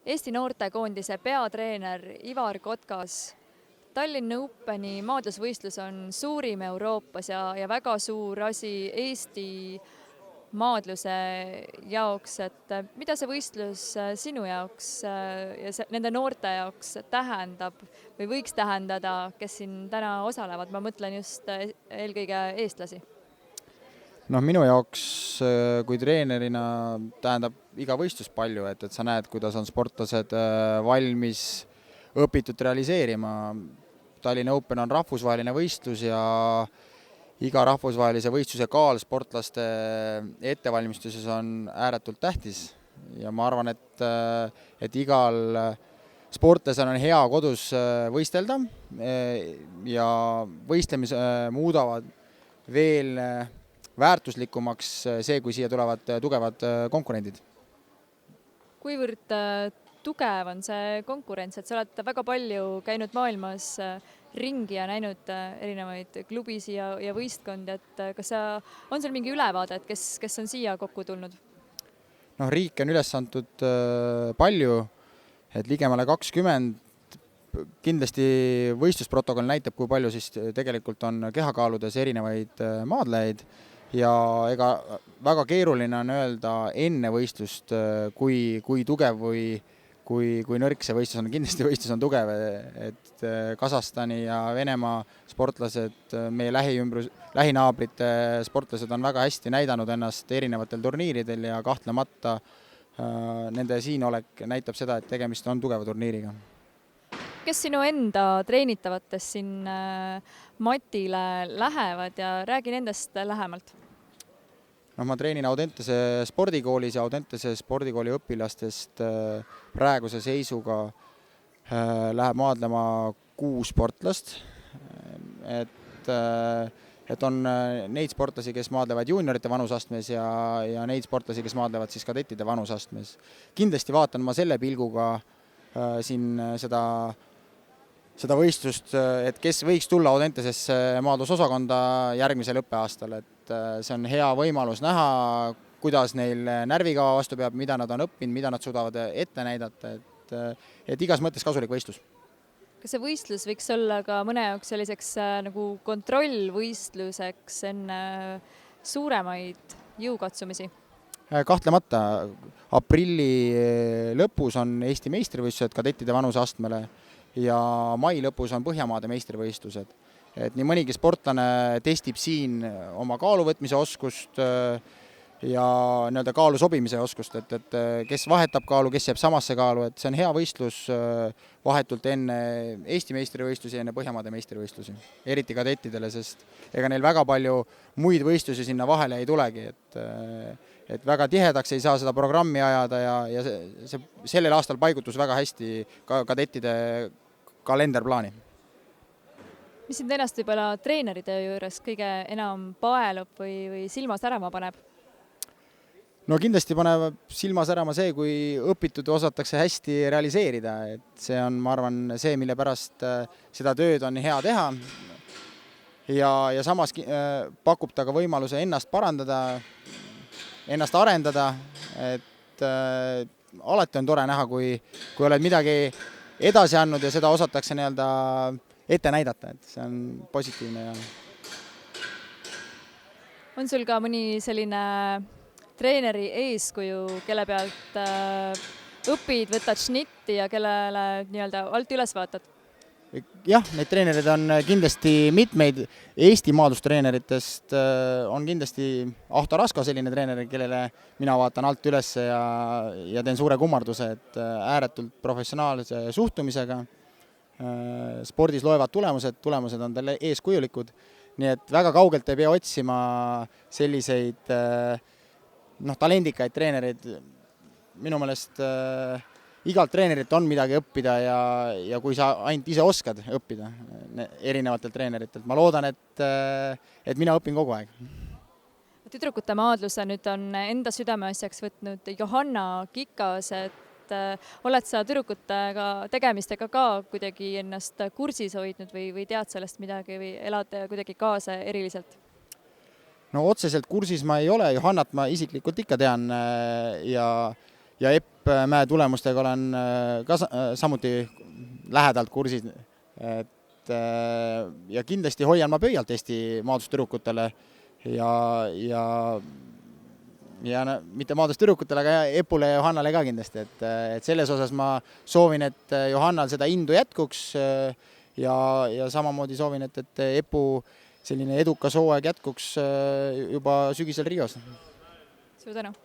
Eesti noortekoondise peatreener Ivar Kotkas. Tallinna Openi maadlusvõistlus on suurim Euroopas ja väga suur asi Eesti maadluse jaoks, et mida see võistlus sinu jaoks ja nende noorte jaoks tähendab või võiks tähendada, kes siin täna osalevad, ma mõtlen just eelkõige eestlasi? Minu jaoks kui treenerina tähendab iga võistlus palju, et sa näed, kuidas on sportlased valmis õpitud realiseerima. Tallinna Open on rahvusvaheline võistlus ja iga rahvusvahelise võistluse kaal sportlaste ettevalmistuses on ääretult tähtis. Ja ma arvan, et igal sportlasel on hea kodus võistelda ja võistlemise muudavad veel väärtuslikumaks see, kui siia tulevad tugevad konkurendid. Kuivõrd tugev on see konkurents, et sa oled väga palju käinud maailmas ringi ja näinud erinevaid klubisi ja võistkondi, et kas on sul mingi ülevaade, et kes on siia kokku tulnud? Riike on üles antud palju, et ligemale 20. Kindlasti võistlusprotokoll näitab, kui palju siis tegelikult on kehakaaludes erinevaid maadlejaid ja ega väga keeruline on öelda enne võistlust, kui tugev või kui nõrk see võistlus on. Kindlasti võistlus on tugev, et Kasahstani ja Venemaa sportlased, meie lähinaabrite sportlased on väga hästi näidanud ennast erinevatel turniiridel ja kahtlemata nende siinolek näitab seda, et tegemist on tugeva turniiriga. Kes sinu enda treenitavatest siin matile lähevad ja räägi nendest lähemalt? Ma treenin Audentese spordikoolis ja Audentese spordikooli õpilastest praeguse seisuga läheb maadlema 6 sportlast. Et on neid sportlasi, kes maadlevad juuniorite vanusastmes ja neid sportlasi, kes maadlevad siis kadettide vanusastmes. Kindlasti vaatan ma selle pilguga siin seda võistlust, et kes võiks tulla Audentesesse maadlusosakonda järgmisel õppeaastal, et see on hea võimalus näha, kuidas neil närvikava vastu peab, mida nad on õppinud, mida nad suudavad ette näidata, et igas mõttes kasulik võistlus. Kas see võistlus võiks olla ka mõne jaoks selliseks nagu kontrollvõistluseks enne suuremaid jõukatsumisi? Kahtlemata, aprilli lõpus on Eesti meistrivõistlused kadettide vanusastmele ja mai lõpus on Põhjamaade meistrivõistlused. Et nii mõnigi sportlane testib siin oma kaaluvõtmise oskust ja kaalu sobimise oskust, et kes vahetab kaalu, kes jääb samasse kaalu, et see on hea võistlus vahetult enne Eesti meistrivõistlusi, enne Põhjamaade meistrivõistlusi, eriti kadettidele, sest ega neil väga palju muid võistlusi sinna vahele ei tulegi, et väga tihedaks ei saa seda programmi ajada ja see sellel aastal paigutus väga hästi ka kadettide kalenderplaani. Mis sind ennast võib-olla treeneride juures kõige enam paelub või silma särama paneb? Kindlasti paneb silma särama see, kui õpitud osatakse hästi realiseerida, et see on, ma arvan, see, mille pärast seda tööd on hea teha ja samas pakub ta ka võimaluse ennast parandada, ennast arendada, et alati on tore näha, kui oled midagi edasi andnud ja seda osatakse ette näidata, et see on positiivne. On sul ka mõni selline treeneri eeskuju, kelle pealt õpid, võtad šnitti ja kellele alt üles vaatad? Jah, neid treenereid on kindlasti mitmeid. Eesti maadlustreeneritest on kindlasti Ahto Rasko selline treener, kellele mina vaatan alt üles ja teen suure kummarduse, et ääretult professionaalse suhtumisega. Spordis loevad tulemused on talle eeskujulikud, nii et väga kaugelt ei pea otsima selliseid talendikaid treenereid. Minu meelest igalt treenerit on midagi õppida ja kui sa ainult ise oskad õppida erinevatelt treeneritelt, ma loodan, et mina õpin kogu aeg. Tüdrukute maadluse nüüd on enda südameasjaks võtnud Johanna Kikas, et oled sa tüdrukutega tegemistega ka kuidagi ennast kursis hoidnud või tead sellest midagi või elad kuidagi kaasa eriliselt? Otseselt kursis ma ei ole, Johannat ma isiklikult ikka tean ja tippmäe tulemustega olen ka samuti lähedalt kursis, et ja kindlasti hoian ma pöialt Eesti maadlustüdrukutele ja mitte maadlustüdrukutele, aga Epule ja Johannale ka kindlasti, et selles osas ma soovin, et Johannal seda indu jätkuks ja samamoodi soovin, et Epu selline edukas hooaeg jätkuks juba sügisel Rios. Suur tänu!